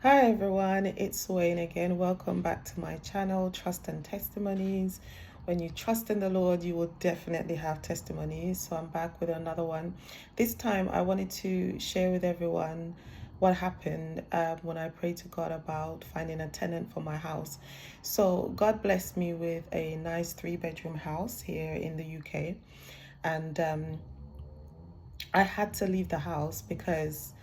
Hi everyone, it's Wayne again. Welcome back to my channel, Trust and Testimonies. When you trust in the Lord, you will definitely have testimonies. So I'm back with another one. This time I wanted to share with everyone what happened when I prayed to God about finding a tenant for my house. So God blessed me with a nice 3-bedroom house here in the UK. And I had to leave the house because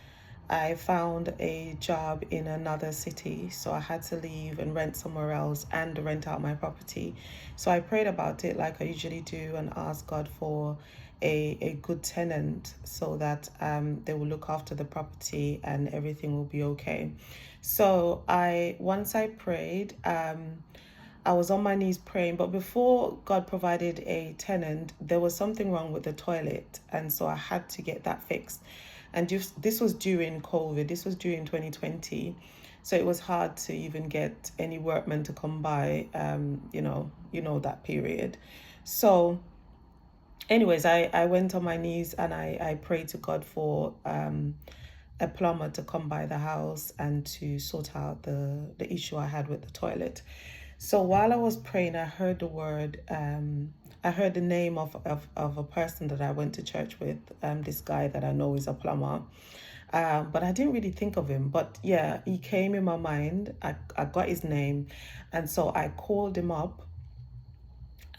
I found a job in another city, so I had to leave and rent somewhere else and rent out my property. So I prayed about it like I usually do and asked God for a good tenant so that they will look after the property and everything will be okay. So once I prayed, I was on my knees praying, but before God provided a tenant, there was something wrong with the toilet, and so I had to get that fixed. And just this was during COVID. This was during 2020, so it was hard to even get any workmen to come by. That period. So, anyways, I went on my knees and I prayed to God for a plumber to come by the house and to sort out the issue I had with the toilet. So while I was praying, I heard the name of a person that I went to church with, this guy that I know is a plumber. But I didn't really think of him. But yeah, he came in my mind. I got his name. And so I called him up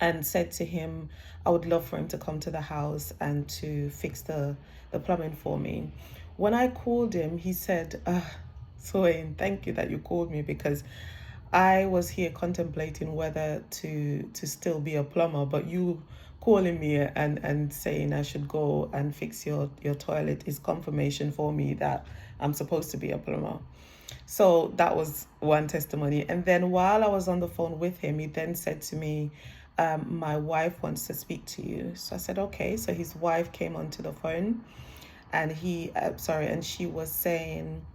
and said to him, I would love for him to come to the house and to fix the plumbing for me. When I called him, he said, Swain, thank you that you called me because I was here contemplating whether to still be a plumber, but you calling me and saying I should go and fix your toilet is confirmation for me that I'm supposed to be a plumber. So that was one testimony. And then while I was on the phone with him, he then said to me, my wife wants to speak to you. So I said, okay. So his wife came onto the phone and and she was saying,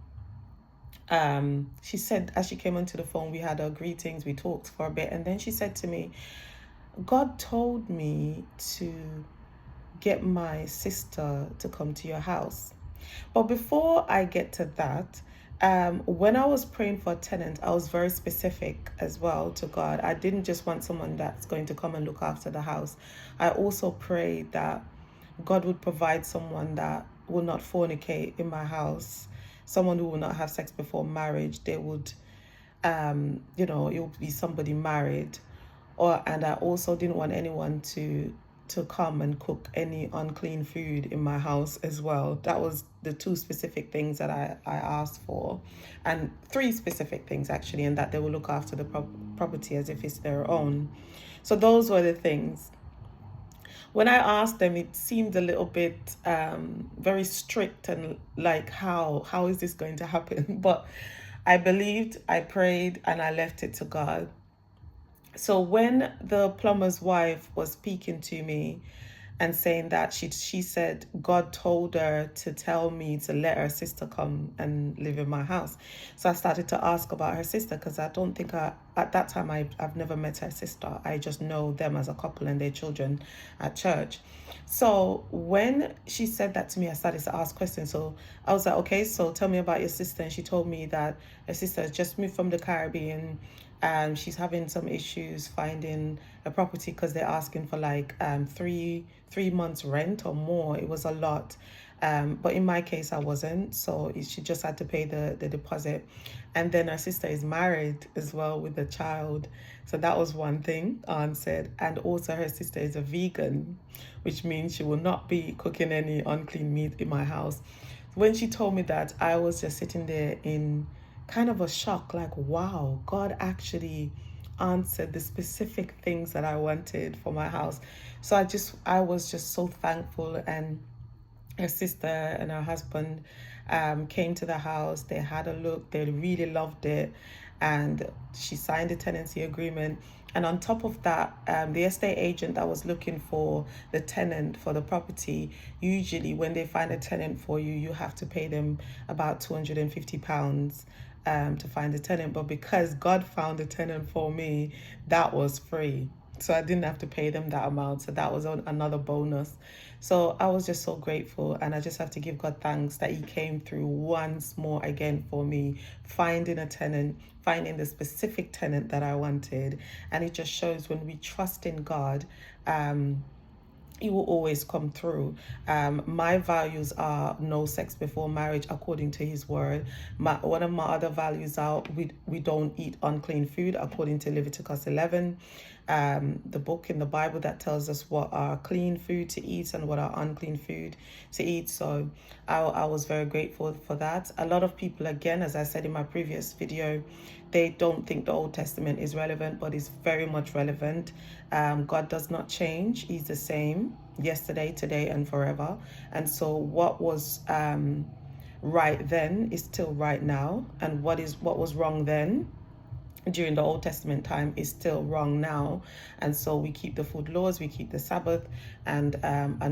she said, as she came onto the phone, we had our greetings, we talked for a bit. And then she said to me, God told me to get my sister to come to your house. But before I get to that, when I was praying for a tenant, I was very specific as well to God. I didn't just want someone that's going to come and look after the house. I also prayed that God would provide someone that will not fornicate in my house, someone who will not have sex before marriage. They would, it would be somebody married, and I also didn't want anyone to come and cook any unclean food in my house as well. That was the two specific things that I asked for, and three specific things actually, and that they will look after the property as if it's their own. So those were the things. When I asked them, it seemed a little bit very strict and like how is this going to happen? But I believed, I prayed, and I left it to God. So when the plumber's wife was speaking to me and saying that she said God told her to tell me to let her sister come and live in my house. So I started to ask about her sister because I don't think at that time I've never met her sister. I just know them as a couple and their children at church. So when she said that to me, I started to ask questions. So I was like, okay, so tell me about your sister. And she told me that her sister has just moved from the Caribbean and she's having some issues finding a property because they're asking for like 3 months rent or more. It was a lot. But in my case, I wasn't. So she just had to pay the deposit. And then her sister is married as well with a child. So that was one thing Anne said. And also her sister is a vegan, which means she will not be cooking any unclean meat in my house. When she told me that, I was just sitting there in kind of a shock, like, wow, God actually answered the specific things that I wanted for my house. So I was just so thankful. And her sister and her husband came to the house. They had a look. They really loved it. And she signed a tenancy agreement. And on top of that, the estate agent that was looking for the tenant for the property, usually when they find a tenant for you, you have to pay them about £250 to find a tenant. But because God found a tenant for me, that was free. so I didn't have to pay them that amount. So that was another bonus. So I was just so grateful, and I just have to give God thanks that He came through once more again for me, finding a tenant, finding the specific tenant that I wanted. And it just shows when we trust in God, He will always come through. My values are no sex before marriage, according to His word. One of my other values are we don't eat unclean food, according to Leviticus 11. The book in the Bible that tells us what are clean food to eat and what are unclean food to eat. So I was very grateful for that. A lot of people, again, as I said in my previous video, they don't think the Old Testament is relevant, but it's very much relevant. God does not change. He's the same yesterday, today, and forever. And so what was right then is still right now. And what was wrong then during the Old Testament time is still wrong now. And so we keep the food laws, we keep the Sabbath, and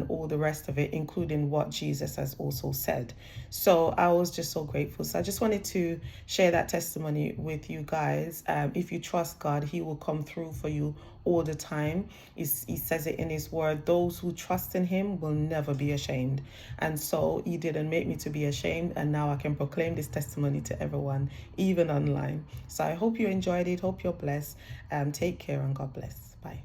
all the rest of it, including what Jesus has also said. So I was just so grateful. So I just wanted to share that testimony with you guys. If you trust God, He will come through for you all the time. He says it in His word, those who trust in Him will never be ashamed. And so He didn't make me to be ashamed, and now I can proclaim this testimony to everyone, even online. So I hope you enjoyed it. Hope you're blessed. Take care, and God bless. Bye.